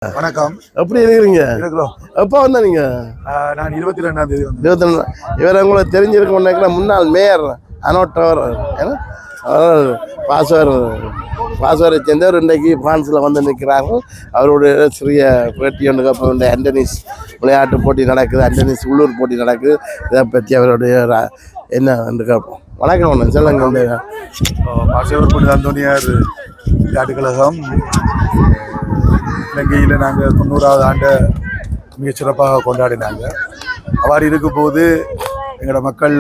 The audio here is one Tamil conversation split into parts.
வணக்கம். எப்படி இருக்கிறீங்க? இருக்கிறோம். எப்போ வந்தீங்க? நான் 22ஆம் தேதி வந்தேன். 22. இவர் உங்களுக்கு தெரிஞ்சிருக்க நினைக்கிற முன்னாள் மேயர் அனோட்டவர் பாஸ்வரை சேர்ந்தவர் இன்றைக்கு பிரான்ஸில் வந்து நிற்கிறார்கள். அவருடைய சிறிய பேட்டி ஒன்று கேட்ப அண்டனிஸ் விளையாட்டு போட்டி நடக்குது, அண்டனிஸ் உள்ளூர் போட்டி நடக்குது. இதை பற்றி அவருடைய என்ன என்று கேட்போம். வணக்கம் ஒன்று சொல்லுங்க. பாஸ்வர் புனித அந்தோனியார் விளையாட்டுக் கழகம் இலங்கையில் நாங்கள் 90வது ஆண்டை மிகச் சிறப்பாக கொண்டாடினாங்க. அவ்வாறு இருக்கும்போது எங்களோட மக்கள்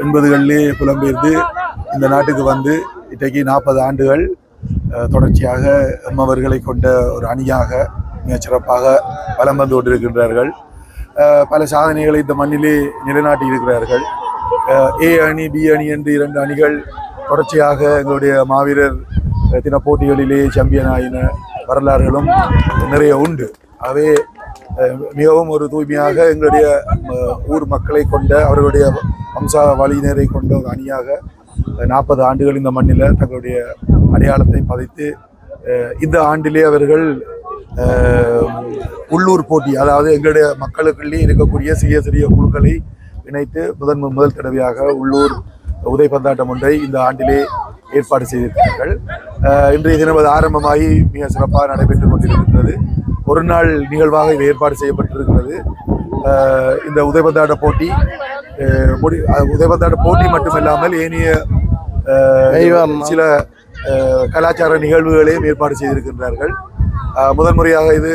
80களிலே புலம்பெயர்ந்து இந்த நாட்டுக்கு வந்து இன்றைக்கு 40 ஆண்டுகள் தொடர்ச்சியாக எம்மவர்களை கொண்ட ஒரு அணியாக மிகச் சிறப்பாக வலம் வந்து கொண்டிருக்கின்றார்கள். பல சாதனைகளை இந்த மண்ணிலே நிலைநாட்டி இருக்கிறார்கள். ஏ அணி, பி அணி என்று 2 அணிகள் தொடர்ச்சியாக எங்களுடைய மாவீரர் தின போட்டிகளிலே சாம்பியன் ஆயின வரலாறுகளும் நிறைய உண்டு. ஆகவே மிகவும் ஒரு தூய்மையாக எங்களுடைய ஊர் மக்களை கொண்ட அவர்களுடைய வம்சாவளியினரை கொண்ட ஒரு அணியாக 40 ஆண்டுகள் இந்த மண்ணில் தங்களுடைய அடையாளத்தை பதித்து இந்த ஆண்டிலே அவர்கள் உள்ளூர் போட்டி, அதாவது எங்களுடைய மக்களுக்குள்ளே இருக்கக்கூடிய சிறிய சிறிய குழுக்களை இணைத்து முதல் தடவையாக உள்ளூர் உதைப்பந்தாட்டம் ஒன்றை இந்த ஆண்டிலே ஏற்பாடு செய்திருக்கிறார்கள். இன்றைய தினம் அது ஆரம்பமாகி மிக சிறப்பாக நடைபெற்றுக் கொண்டிருக்கின்றது. ஒரு நாள் நிகழ்வாக இது ஏற்பாடு செய்யப்பட்டிருக்கிறது. இந்த உதைப்பந்தாட்ட போட்டி உதைப்பந்தாட்ட போட்டி மட்டுமல்லாமல் ஏனைய சில கலாச்சார நிகழ்வுகளையும் ஏற்பாடு செய்திருக்கின்றார்கள். முதல் முறையாக இது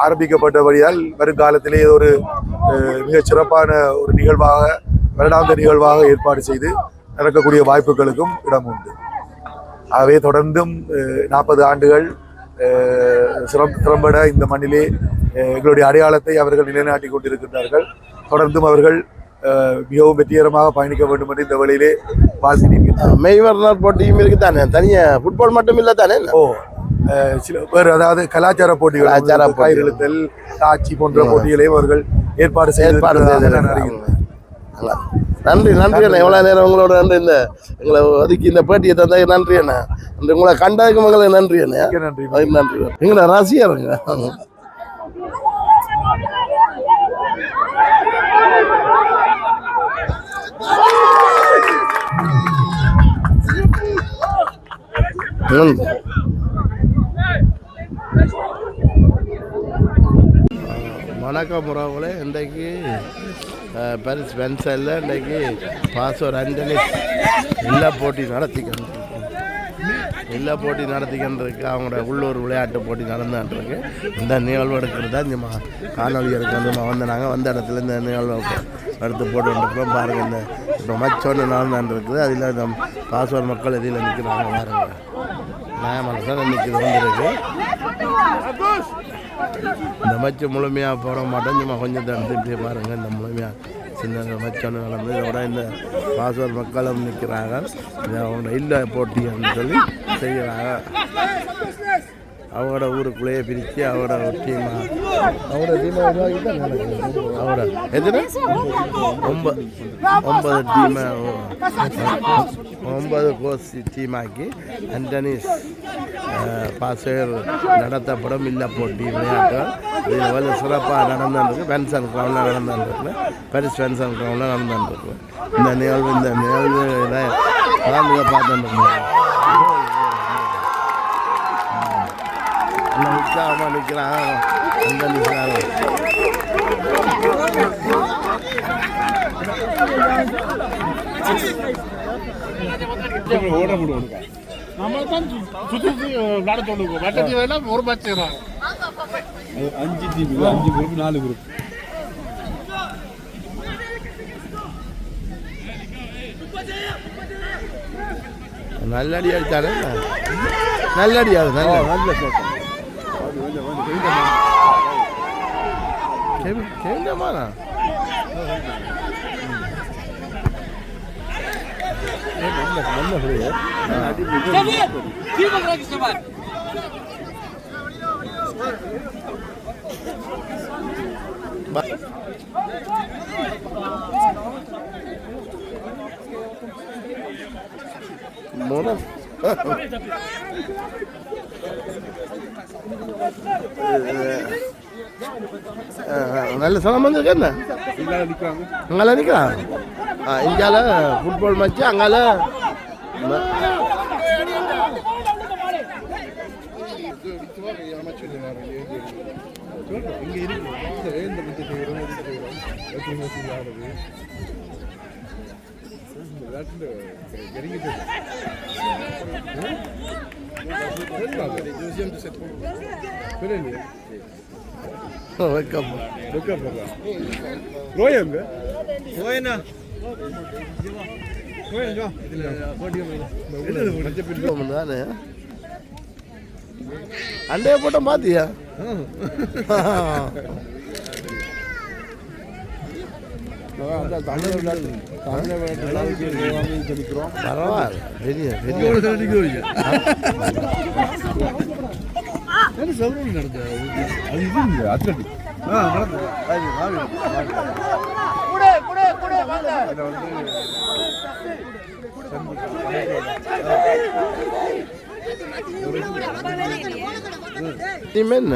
ஆரம்பிக்கப்பட்டபடியால் வருங்காலத்திலே ஒரு மிகச் சிறப்பான ஒரு நிகழ்வாக, வருடாந்த நிகழ்வாக ஏற்பாடு செய்து நடக்கக்கூடிய வாய்ப்புகளுக்கும் இடம் உண்டு. ஆகவே தொடர்ந்தும் 40 ஆண்டுகள் திறம்பட இந்த மண்ணிலே எங்களுடைய அடையாளத்தை அவர்கள் நிலைநாட்டி கொண்டிருக்கின்றார்கள். தொடர்ந்தும் அவர்கள் மிகவும் வெற்றிகரமாக பயணிக்க வேண்டும் என்று இந்த வழியிலே வாழ்த்தினீர்கள். மெய்வர்னர் போட்டியும் இருக்குதானே, தனியாக ஃபுட்பால் மட்டும் இல்லை தானே? சில பேர், அதாவது கலாச்சார போட்டிகள், கயிறுத்தல், காட்சி போன்ற போட்டிகளையும் அவர்கள் ஏற்பாடு செய்து. நன்றி அண்ணா, எவ்வளோ நேரம் உங்களோட நன்றி. இந்த எங்களை ஒதுக்கி இந்த பேட்டியை தந்த நன்றி அண்ணா. உங்களை கண்டதுக்கு உங்களுக்கு நன்றி அண்ணா. நன்றி. எங்களை ரசிகருங்க. வணக்கம் உறவுகளே. இன்றைக்கு பாரிஸ் வென்சலில் இன்றைக்கு பாஸ்வர் அண்டனிஸ் எல்லா போட்டி நடத்திக்கின்றிருக்கு. அவங்களோட உள்ளூர் விளையாட்டு போட்டி நடந்துகிட்ருக்கு. இந்த நிகழ்வு எடுக்கிறது தான் இந்த காணொலி எடுக்கிறது வந்து நாங்கள் வந்த இடத்துல இந்த நிகழ்வு எடுத்து போட்டுருக்கோம். பாருங்கள், இந்த இப்போ மச்சோன்னு நடந்துருக்குது. அதில் இந்த பாஸ்வர் மக்கள் எதில் நிற்கிறாங்க பாருங்கள். மனசாக நிற்கிறது வந்துருக்கு. இந்த மச்சு முழுமையாக போட மாட்டோம், சும்மா கொஞ்சம் தடுத்துட்டு பாருங்கள். இந்த முழுமையாக சின்ன மச்சொன்று நடந்து இதோட இந்த பாஸ்வர் மக்களும் நிற்கிறாங்க. இது அவங்க இல்லை போட்டின்னு சொல்லி செய்கிறாங்க. அவங்களோட ஊருக்குள்ளேயே பிரித்து அவங்களோட டீமாக உருவாக்கி தான் நடக்குது. அவரோட எத்தனை 9 டீமை 9 கோர்ஸ் டீமாக்கி அண்டனிஸ் பாஸ்வர் நடத்தப்படும் இல்லை போட்டி விளையாட்டு இது எவ்வளோ சிறப்பாக நடந்துருக்கு. வென்சன் கிரவுண்டில் நடந்துருக்கு, பாரிஸ் வென்சன் கிரவுண்டில் நடந்துருக்கு. இந்த நிகழ்வுகளை பார்த்துருக்கோம். எல்லாம் உற்சாகமாக நிற்கிறாங்க. நல்லடி அடித்தாரு, நல்லடியாது, நல்ல கேண்டமானா Mona. நல்ல சலம் வந்துருக்கு என்ன அங்கால நிற்கிறான் இந்தியாவில் ஃபுட்பால் மேட்ச்சு அங்கால அண்டைய போட்ட பாத்தியா பரவாயில்ல பெரிய பெரிய டீம் என்ன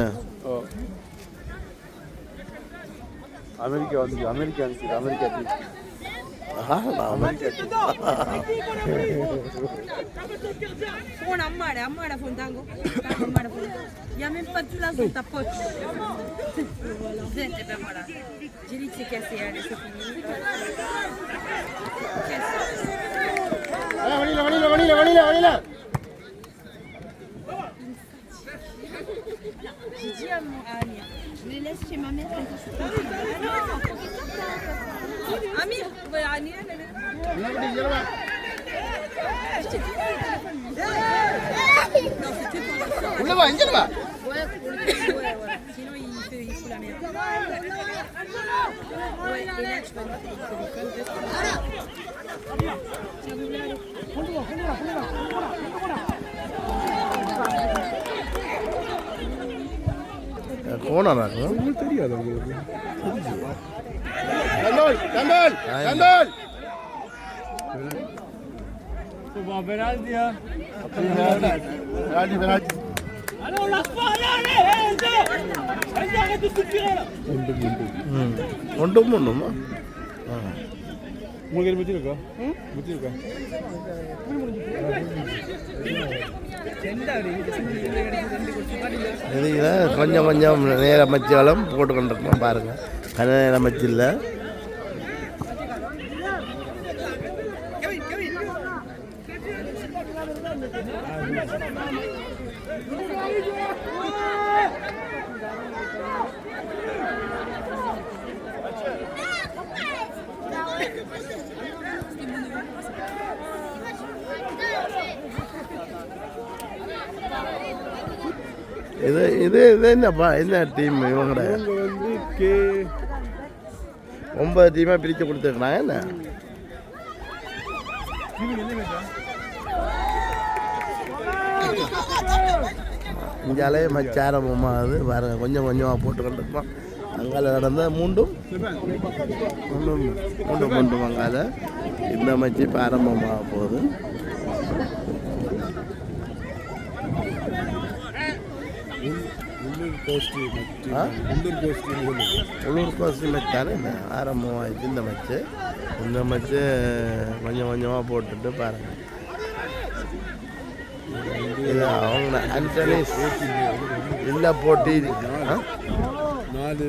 அமெரிக்கா வந்து America team Phone ammada phone tango. Ammada phone. Il y a même pas de place dans ta poche. Zette ben voilà. J'ai dit que c'est cassé, allez, c'est fini. Vanilla. J'ai dit à Amir, je les laisse chez ma mère quand je suis Amir, ouais, Amir, non, c'était pour le soir. உள்ள வா இங்க வா Ouais. Sinon, il fout la merde. Ouais, et là, tu vas mettre le téléphone dessus. Tiens, vous voulez aller கோணரா இருக்கும் தெரியாது உங்களுக்கு கண்டோல் ஒன்றும் ஒன்றுமா உங்களுக்கு பற்றி இருக்கா இதில் கொஞ்சம் நேர மச்சங்களும் போட்டு கொண்டிருக்கோம் பாருங்கள் கன நேர மச்சு இல்லை இது என்னப்பா என்ன டீம் இவங்கட வந்து கே 9 டீமாக பிரித்து கொடுத்துருக்குறாங்க என்ன இங்காலே மச்சாரமாக அது பாருங்க கொஞ்சம் கொஞ்சமாக போட்டுக்கொண்டிருக்கோம் அங்கால நடந்த மூண்டும் அங்கால இந்த மச்சி இப்போ ஆரம்பமாக போகுது உள்ளூர் கோஸ்டி மச் தானே என்ன ஆரம்பமாகிடுச்சு இந்த மச்சு கொஞ்சம் கொஞ்சமாக போட்டுட்டு பாருங்கள் இது அவங்க அன்டனிஸ் இல்லை போட்டி 4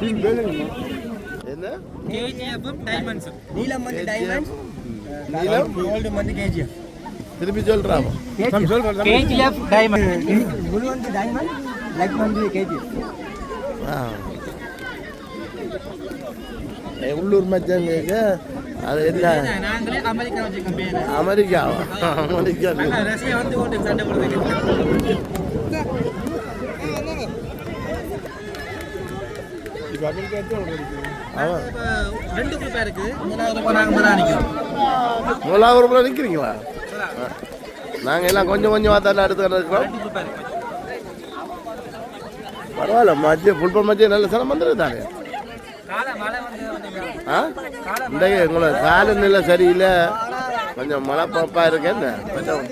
5 என்ன KGF diamonds. நீலம் வந்து diamonds. நீலம் gold வந்து KGF. திருப்பி சொல்றாமா KGF diamond. blue வந்து diamond, black வந்து KGF. உள்ளூர் மச்சான் கேட்க அது என்ன நாங்களே அமெரிக்கா வச்சுக்கோம் பேர் அமெரிக்காவா அமெரிக்கா ரஷ்யா வந்து ஓட்டு சண்டை போடுறதுக்கு இப்போ அமெரிக்கா தான் ஆமாம் ரெண்டு குரூப்பாக இருக்குது மூணாவது நாங்கள் முதல்ல நிற்கிறோம் முதலாவது ரூபாய் நிற்கிறீங்களா நாங்கள் எல்லாம் கொஞ்சம் கொஞ்சம் வாத்தாண்ட எடுத்துக்கிட்டு இருக்கிறோம் பரவாயில்ல மத்திய ஃபுட்பால் மத்திய நல்ல சிரமம் வந்துருக்கு தானே காலை மழை வந்து ஆ இன்றைக்கு உங்களை காலநிலை சரியில்லை கொஞ்சம் மழை பாப்பா இருக்கேன்னு கொஞ்சம்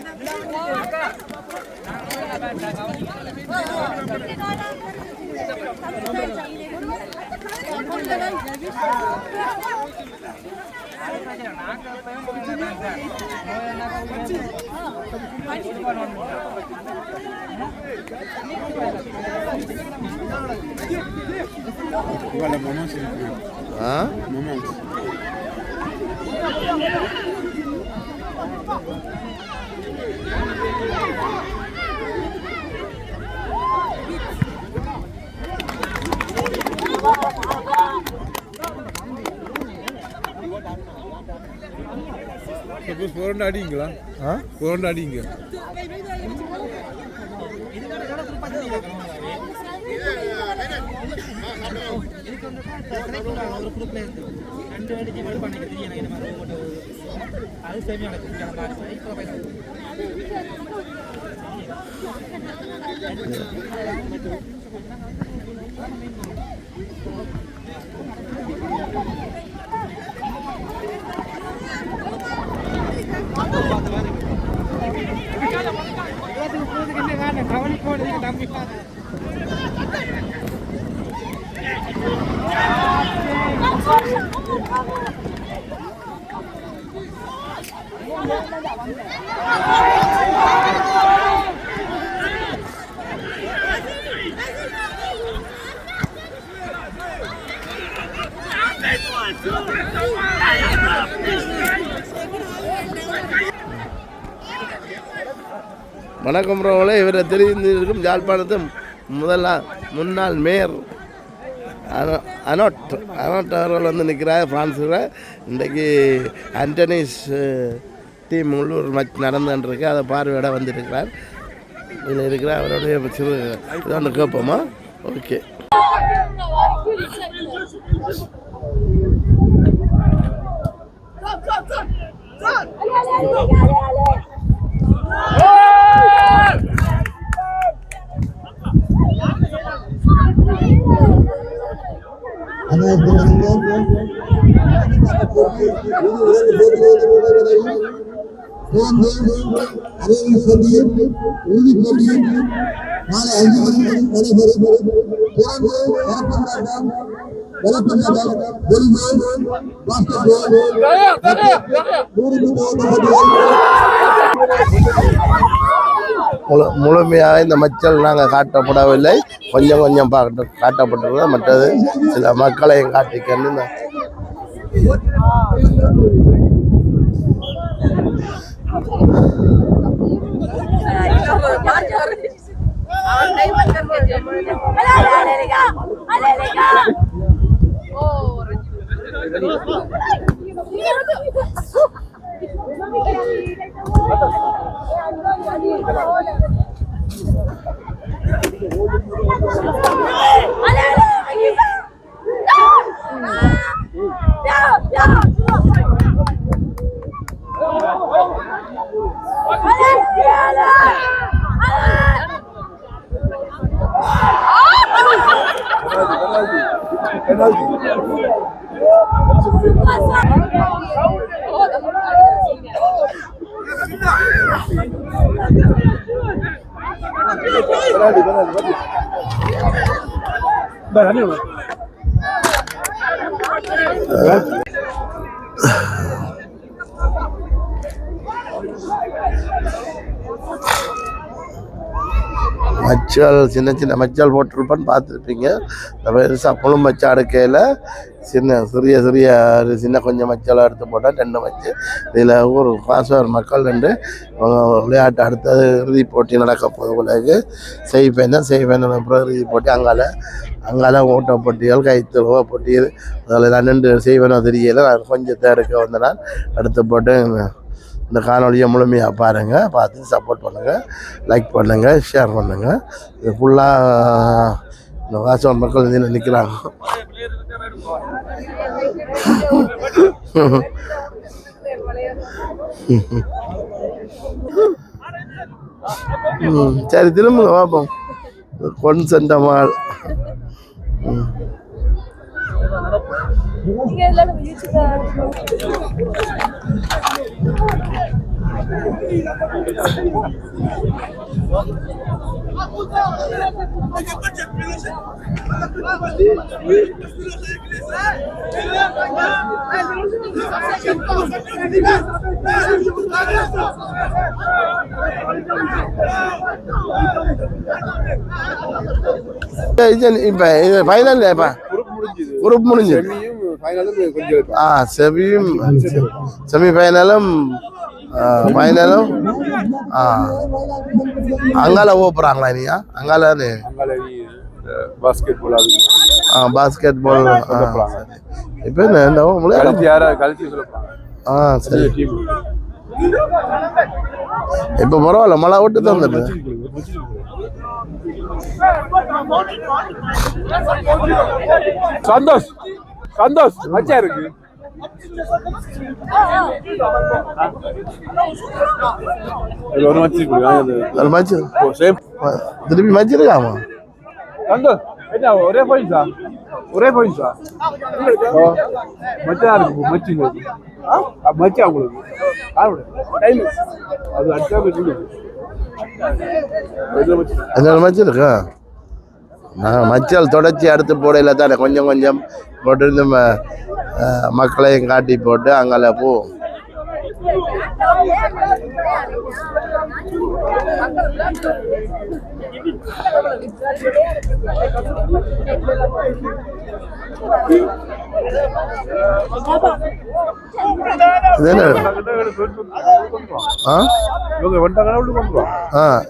Voilà, maman, c'est le plus. ஆ Maman. Suppose 400 அடிங்களா ஆ 400 அடிங்க ஒரு குரூப்ல இருக்கு ரெண்டு அடிச்சு மட்டும் பண்ணிக்க தெரியும் எனக்கு என்ன மாதிரி ஓட்டு அது சேமியா நடக்கும் இப்போ வணக்கம் ரோவில் இவரை தெரிந்திருக்கும் யாழ்ப்பாணத்து முன்னாள் மேயர் அனோட் அவர்கள் வந்து நிற்கிறார் ஃப்ரான்ஸில். இன்றைக்கு ஆண்டனிஸ் டீம் உள்ளூர் மேட்ச் நடந்துருக்கு, அதை பார்வையிட வந்துருக்கிறார். இதில் இருக்கிற அவருடைய சிறு இதாண்டு கேட்போமா? ஓகே. முழுமையாக இந்த மச்சல் நாங்கள் காட்டப்படவில்லை, கொஞ்சம் கொஞ்சம் காட்டப்பட்டுள்ளது. மற்றது சில மக்களையும் காட்டிக்கன்னு மச்சல் சின்ன சின்ன மச்சல் போட்டிருப்பான்னு பார்த்துருப்பீங்க. இந்த பெருசாக புழு மச்ச அடுக்கையில் சிறிய ஒரு சின்ன கொஞ்சம் மச்சலை எடுத்து போட்டால் 2 மச்சு. இதில் ஒரு பாஸ்வர் மக்கள் 2 விளையாட்டு அடுத்தது இறுதி போட்டி நடக்க போகுது. உங்களுக்கு செய்வேன் அப்புறம் இறுதி போட்டி அங்கால ஓட்ட போட்டிகள் கைத்தழுவ போட்டி அதில் நான் 2 செய்வேனோ தெரியல. நான் கொஞ்சத்தை எடுக்க வந்து நான் எடுத்து போட்டு இந்த காணொலியை முழுமையாக பாருங்கள், பார்த்து சப்போர்ட் பண்ணுங்கள், லைக் பண்ணுங்கள், ஷேர் பண்ணுங்கள். இது ஃபுல்லாக இந்த வாசவன் மக்கள் இதில் நிற்கிறாங்க. சரி திரும்புங்க பார்ப்போம். கொன்சென்டமால் இப்போ இது ஃபைனல் இப்போ குரூப் முடிஞ்சுது. செமிஃபைனலும் ஃபைனலும் அங்கால போகிறாங்களா நீயா? அங்கால பாஸ்கெட் பால் இப்போ சரி இப்போ பரவாயில்ல, மழை விட்டு தந்துட்டு சந்தோஷ் மச்சா இருக்கு. திருப்பி மச்சு இருக்காமா? சந்தோஷ் ஒரே பாயிண்ட்ஸா மச்சா இருக்கு. மச்சா உங்களுக்கு அது அடிச்சா என்னோட மச்சு இருக்கா? நான் மச்சல் தொடச்சி அடுத்து போடையில தானே கொஞ்சம் கொஞ்சம் போட்டு மக்களையும் காட்டி போட்டு அங்கால போ.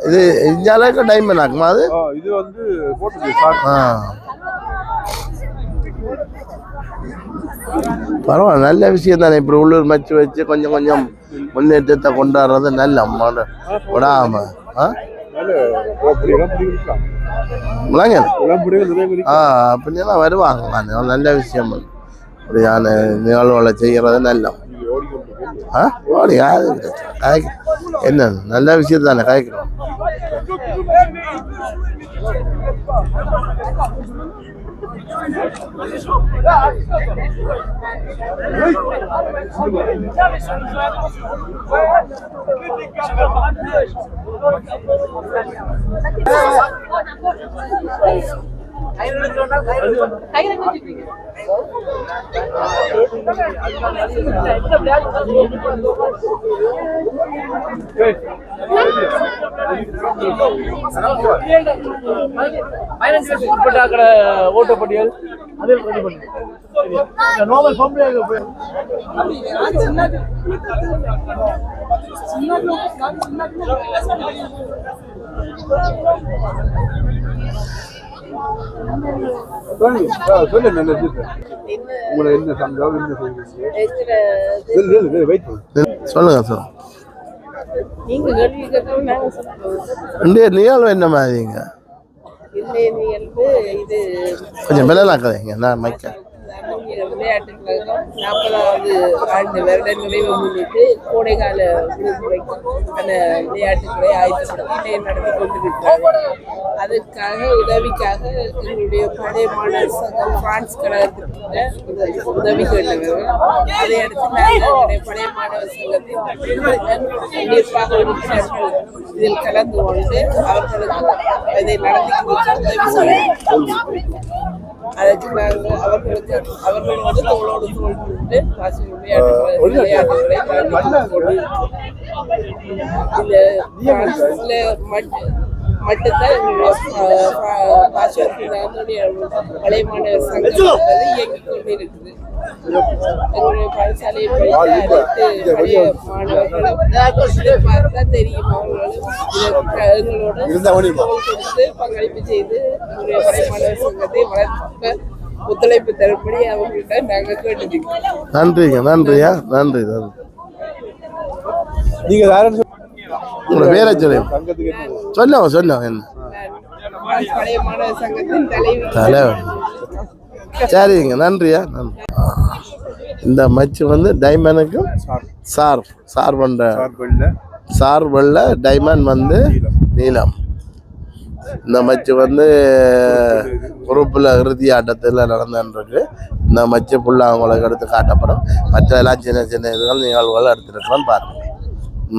இது இந்தியாவுக்கு டைம் ஆகுமா? அது இது வந்து பரவாயில்ல, நல்ல விஷயம் தானே. இப்படி உள்ளூர் மச்சு வச்சு கொஞ்சம் கொஞ்சம் முன்னேற்றத்தை கொண்டாடுறது நல்ல விடாம அப்படின்னா வருவாங்க. நல்ல விஷயம் அப்படியான நிகழ்வுகளை செய்கிறது நல்ல என்ன நல்ல விஷயம் தானே காய்க்கிறோம். ஓட்டப்பட்டியல் அதில் நோபல் சொல்லுங்க சார். நிகழ்வு என்ன மாதிரிங்க? கொஞ்சம் விலைலாக்குறீங்க நான் மைக்க. விளையாட்டுக் கழகம் 40வது ஆண்டு வருட நிறைவை முன்னிட்டு கோடைகால விடுமுறைக்கான விளையாட்டுகளை ஆயத்தப்படுத்தி நடத்தி கொண்டிருக்கிறார்கள். அதற்காக உதவிக்காக எங்களுடைய பழைய மாணவர் சங்கம் பிரான்ஸ் கழகத்திற்கு உதவி கேட்டவர்கள். அதை அடுத்து நாங்கள் எங்களுடைய பழைய மாணவர் சங்கத்தின் நிர்வாக உறுப்பினர்கள் இதில் கலந்து கொண்டு அவர்களுக்கு அதை நடத்தி கொடுக்க உதவி செய்ய அதற்கு நாங்கள் அவர்கள் வந்து தோளோடு தோல் கொண்டு விளையாட்டுகளை இந்த மட்டும்தான் எங்களுடைய பாசுவத்தினுடைய பழைய மாணவர் சங்கம் இயங்கிக் கொண்டு இருக்குது. எங்களுடைய பாடசாலையை படித்த அனைத்து பழைய மாணவர்களும் பார்த்தா தெரியும், அவர்களும் எங்களோட கொடுத்து பங்களிப்பு செய்து எங்களுடைய பழைய மாணவர் சங்கத்தை வளர்க்க ஒத்துழைப்பு தரும்படி அவங்கள்ட்ட நாங்கள் கேட்டுக்கிறோம். நன்றிங்க, நன்றியா, நன்றி நன்றி. நீங்க யாரும் உங்களோட பேரை சொல்லுங்க. சொல்லுங்க என்ன பழைய மாணவர் சங்கத்தின் தலைவர். தலைவர். சரிங்க, நன்றியா, நன்றி. இந்த மச்சு வந்து டைமண்டுக்கும் சார் பண்ற சார் வெள்ள டைமண்ட் வந்து நீளம். இந்த மச்சு வந்து குரூப்பில் இறுதி ஆட்டத்தில் நடந்துருக்கு. இந்த மச்சு ஃபுல்லாக அவங்களுக்கு எடுத்து காட்டப்படும். மற்றெல்லாம் சின்ன சின்ன இதுகள் நிகழ்வுகள் எடுத்துருக்கோன்னு பாருங்கள்.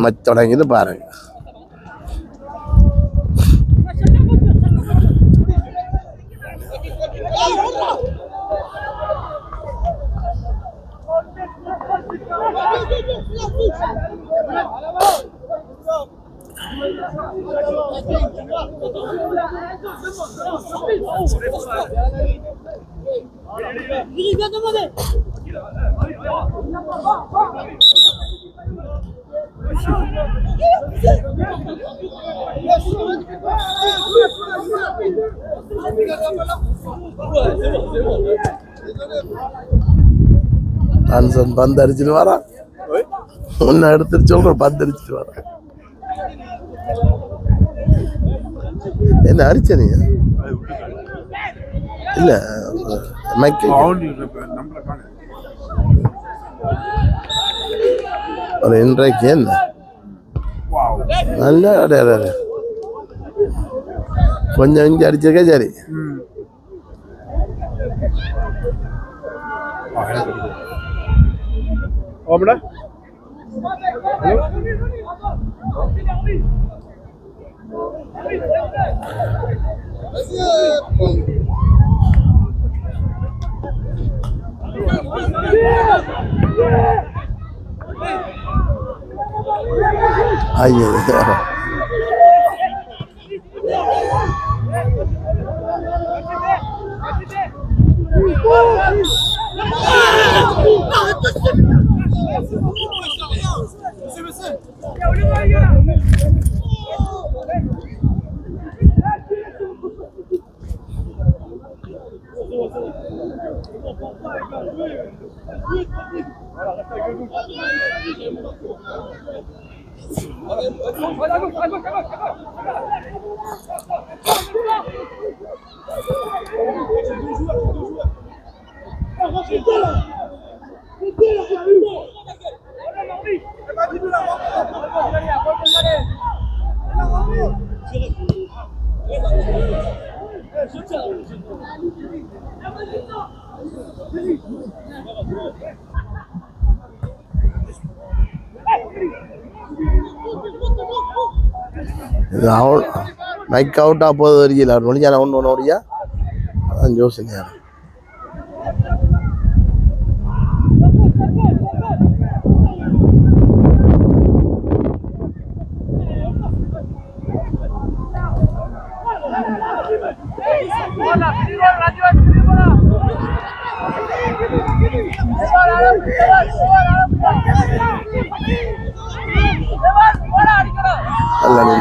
மச்சு தொடங்கிட்டு பாருங்கள். ஆன்சன் பந்து அடிச்சுட்டு வரான். ஒன்னு எடுத்துட்டு சொல்ற பந்து அடிச்சுட்டு வரான். என்ன அடிச்ச நீ? இல்ல ஒரு இன்றைக்கு என்ன நல்ல அடையாள கொஞ்சம் இஞ்சி அடிச்சிருக்க. சரி, ஐயோ மைக் அவுட் ஆகுது வரைக்கும் அவர் முடிஞ்சா ஒன்று ஓடியா அதான் யோசனையா.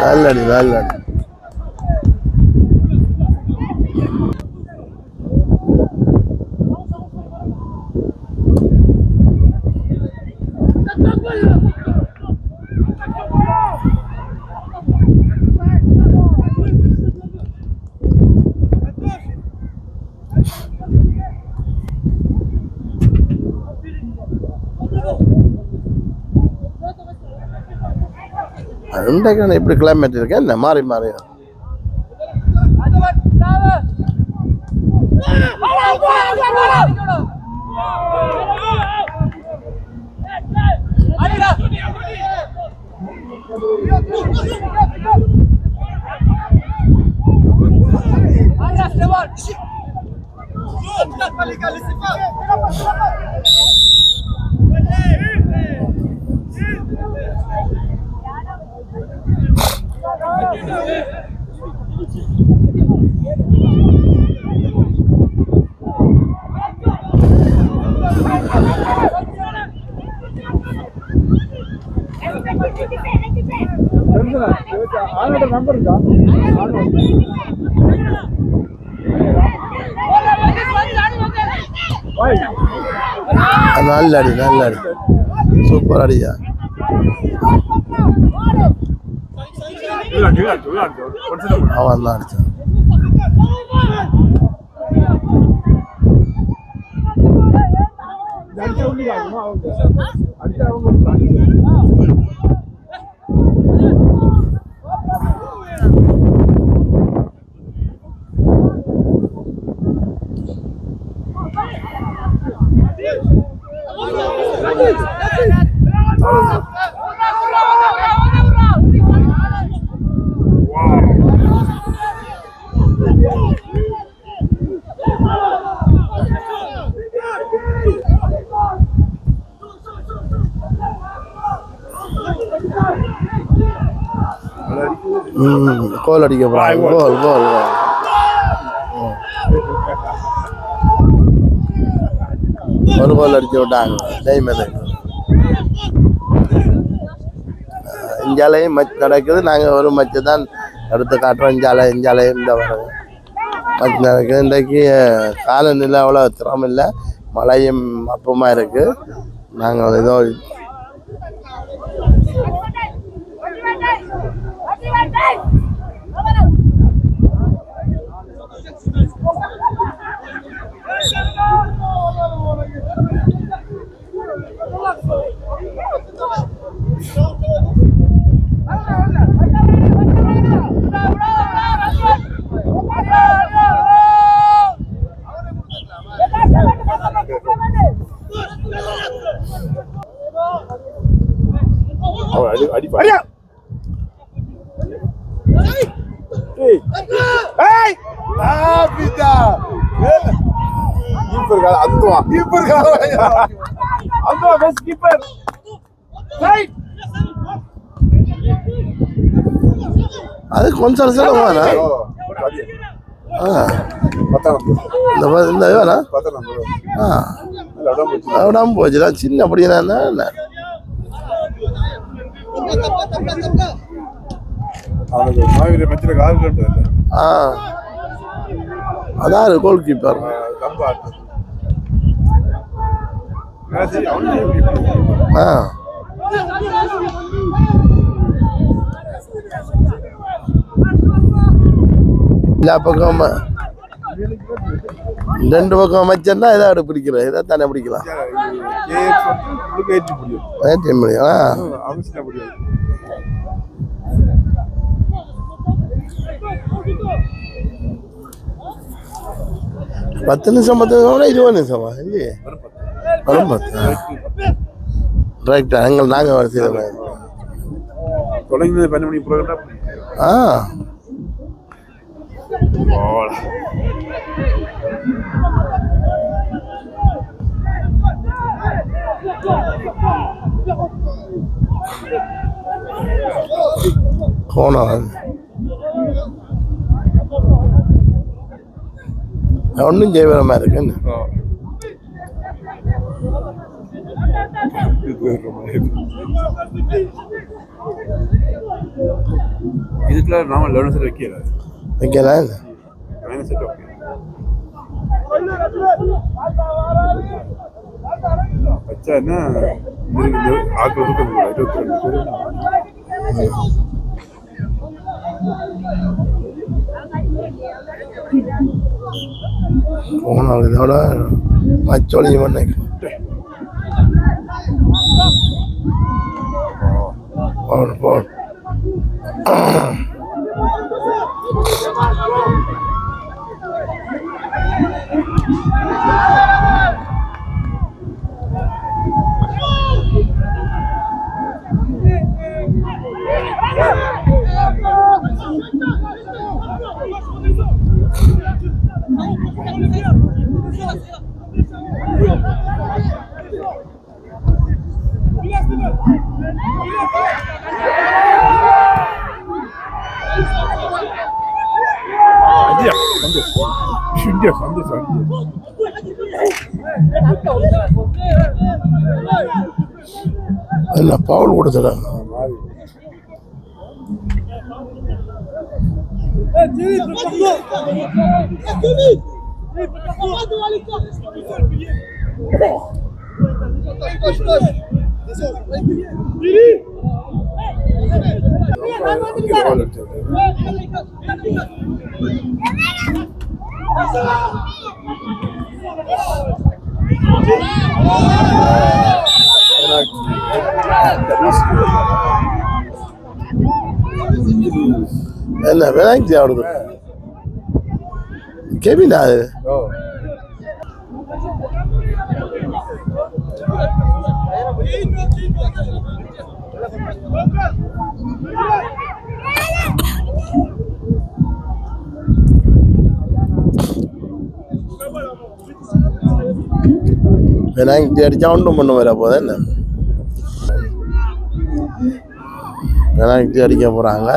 நல்லடி நல்லடி. இன்றைக்கு எப்படி கிளைமேட் இருக்கேன் என்ன மாறி மாறி அவனோட நம்பர் இருக்கா? நல்ல அடி சூப்பர் அடியா. அவன் தான் அடிச்சான். கோல் அடிக்க போறாங்க. கோல் ஒரு கோல் அடிச்சு விட்டாங்க. டைம் அது இஞ்சாலையும் மச் நடக்குது. நாங்கள் ஒரு மச்சு தான் எடுத்து காட்டுறோம். இஞ்சாலையும் இந்த வர மச் நடக்குது. இன்றைக்கு காலநிலை அவ்வளோ திறமை இல்லை, மழையும் அப்பமாக இருக்குது. நாங்கள் ஏதோ அது கொஞ்சம் செலவானா இந்த வேணா விடாம போச்சுதான். சின்ன அப்படின்னா அதான் கோல் கீப்பர். எல்லா பக்கம் ரெண்டு பக்கம் அமைச்சர்னா இதை பிடிக்கிறேன். இதை தானே பிடிக்கலாம். ஏற்றி முடியும். பத்து நிமிஷம் 20 நிமிஷமா இல்லையே? வரும் 10. ரைட்டா. நாங்கள் செய்த தொடங்கி 12 மணி ப்ரோக்ராம். ஒன்றும் செய்வர மாதிரி இருக்குன்னு இதுக்குள்ள நாம 11 செட் வைக்கலாம். வச்சா என்ன ஆக்கள் 22 போனால் இதோட மச்சொலியும் பண்ண போன் என்ன பவுல் கொடுத்துட்டாங்க. என்ன வினாக்கி ஆடுது கெவினா அது வினாக்கி அடிச்சா ஒன்றும் பண்ண வர போதா என்ன வினாக்கி அடிக்க போறாங்க.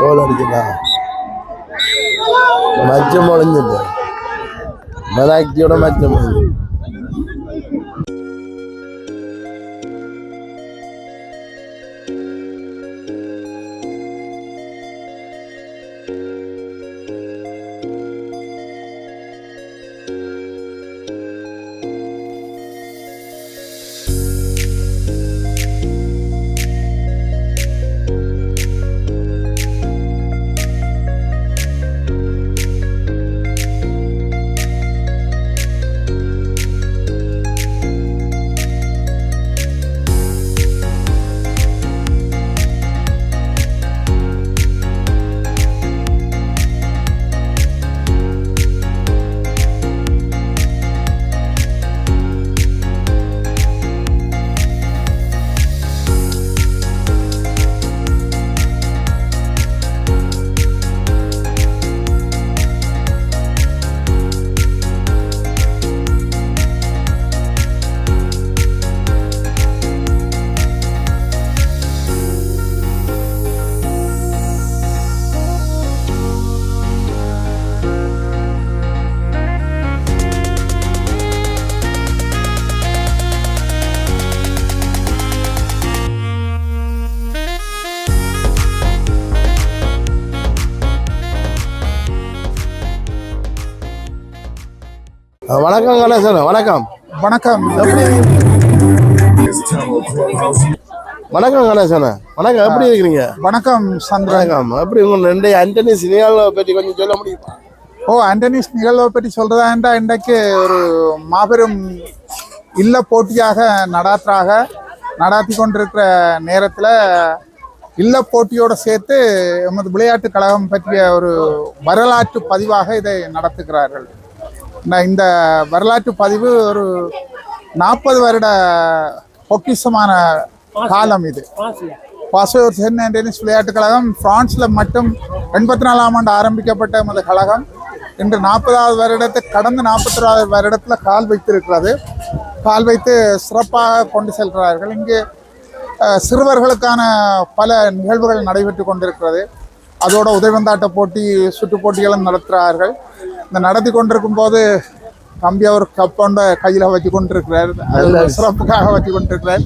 கோல் அடிச்சுட்டா மச்சம் முடிஞ்சிட்டு மெனாக்டியோட மச்சம் முடிஞ்சு. வணக்கம் கணேசன். வணக்கம் வணக்கம். வணக்கம் கணேசன். வணக்கம், எப்படி இருக்கிறீங்க? வணக்கம் சந்திரன். வணக்கம். எப்படி உங்க ரெண்டு ஆண்டனி சினியாவை பற்றி கொஞ்சம் சொல்ல முடியுமா? ஆண்டனிஸ் நிகழ்வை பற்றி சொல்றதா என்றால் இன்றைக்கு ஒரு மாபெரும் இல்ல போட்டியாக நடாத்தி கொண்டிருக்கிற நேரத்தில் இல்ல போட்டியோடு சேர்த்து எமது விளையாட்டு கழகம் பற்றிய ஒரு வரலாற்று பதிவாக இதை நடத்துகிறார்கள். இந்த வரலாற்று பதிவு ஒரு 40 வருட பொக்கிஷமான காலம். இது பாசோர் சென் ஆண்டனிஸ் விளையாட்டுக் கழகம் பிரான்ஸில் மட்டும் 84ஆம் ஆண்டு ஆரம்பிக்கப்பட்ட எமது கழகம் இன்று 40வது வருடத்தை கடந்த 41வது வருடத்தில் கால் வைத்து சிறப்பாக கொண்டு செல்கிறார்கள். இங்கு சிறுவர்களுக்கான பல நிகழ்வுகள் நடைபெற்று கொண்டிருக்கிறது. அதோட உதைவந்தாட்ட போட்டி, சுற்று போட்டிகளும் நடத்துகிறார்கள். இந்த நடத்தி கொண்டிருக்கும் போது தம்பி அவர் கப்பொண்ட கையில் வச்சு கொண்டிருக்கிறார், சிறப்புக்காக வச்சு கொண்டிருக்கிறார்.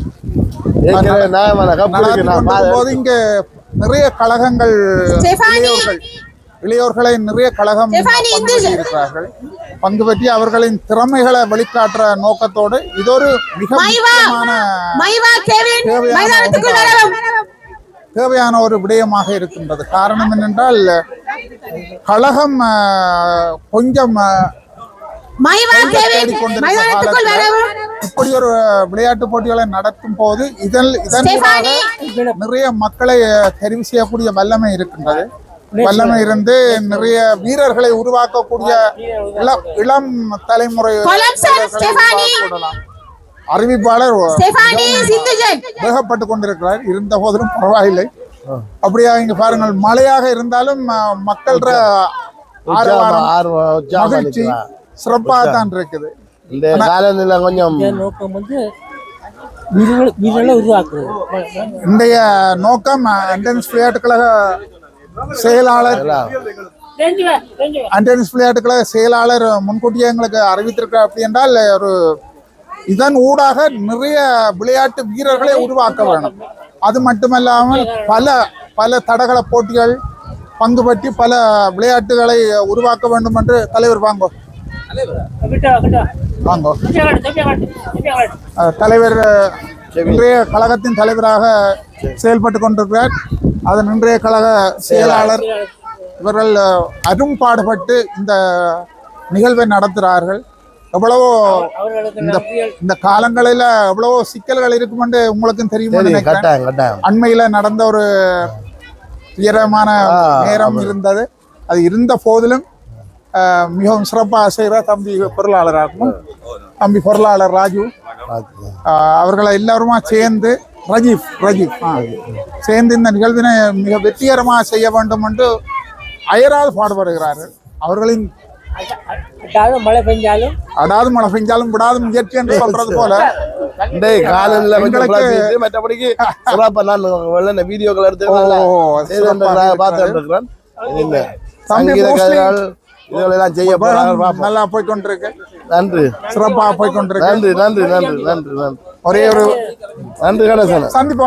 போது இங்க நிறைய கழகங்கள், இளையோர்களை நிறைய கழகம் இருக்கிறார்கள். பங்கு பற்றி அவர்களின் திறமைகளை வெளிக்காட்டுற நோக்கத்தோடு இது ஒரு மிக தேவையான ஒரு விடயமாக இருக்கின்றது. காரணம் என்னென்றால் கழகம் கொஞ்சம் இப்படி ஒரு விளையாட்டு போட்டிகளை நடத்தும் போது இதன் நிறைய மக்களை தெரிவு செய்யக்கூடிய வல்லமை இருக்கின்றது. வல்லமை இருந்து நிறைய வீரர்களை உருவாக்கக்கூடிய இளம் தலைமுறை அறிவிப்பாளர் வேகப்பட்டு கொண்டிருக்கிறார். இருந்த போதிலும் பரவாயில்லை. அப்படியா இங்க பாருங்கள், மழையாக இருந்தாலும் மக்கள் மகிழ்ச்சி சிறப்பாக தான் இருக்குது. இந்த காலநிலை கொஞ்சம் நோக்கம் வந்து வீரர்களை உருவாக்குறது. இன்றைய நோக்கம் அண்டன்ஸ் விளையாட்டுக் கழக செயலாளர் அண்டன்ஸ் விளையாட்டுக் கழக செயலாளர் முன்கூட்டியே எங்களுக்கு அறிவித்திருக்கிறார். அப்படி என்றால் ஒரு இதன் ஊடாக நிறைய விளையாட்டு வீரர்களை உருவாக்க வேண்டும். அது மட்டுமல்லாமல் பல பல தடகள போட்டிகள் பங்கு பற்றி பல விளையாட்டுகளை உருவாக்க வேண்டும் என்று தலைவர் வாங்கோ தலைவர் இன்றைய கழகத்தின் தலைவராக செயல்பட்டு கொண்டிருக்கிறார். அதன் இன்றைய கழக செயலாளர் இவர்கள் அரும்பாடுபட்டு இந்த நிகழ்வை நடத்துகிறார்கள். எவ்வளவோ இந்த காலங்களில எவ்வளவோ சிக்கல்கள் இருக்கும் என்று உங்களுக்கும் தெரியும். அண்மையில நடந்த ஒரு துயரமான நேரம் இருந்தது. அது இருந்த போதிலும் மிகவும் சிறப்பாக செய்கிற தம்பி பொருளாளராகவும் தம்பி பொருளாளர் ராஜு அவர்களை எல்லாருமா சேர்ந்து ரஜீவ் சேர்ந்து இந்த நிகழ்வினை மிக வெற்றிகரமாக செய்ய வேண்டும் என்று அயராது பாடுபடுகிறார்கள். அவர்களின் அடாது மழை பெஞ்சாலும் விடாது முயற்சி என்று சொல்றது போல மற்றபடிக்கு வீடியோக்கள் எடுத்து இதெல்லாம் செய்ய நல்லா போய்கொண்டிருக்கு. நன்றி, சிறப்பாக போய்கொண்டிருக்கு. நன்றி நன்றி நன்றி நன்றி நன்றி. ஒரே ஒரு நன்றி கணேசன். சந்திப்போம்.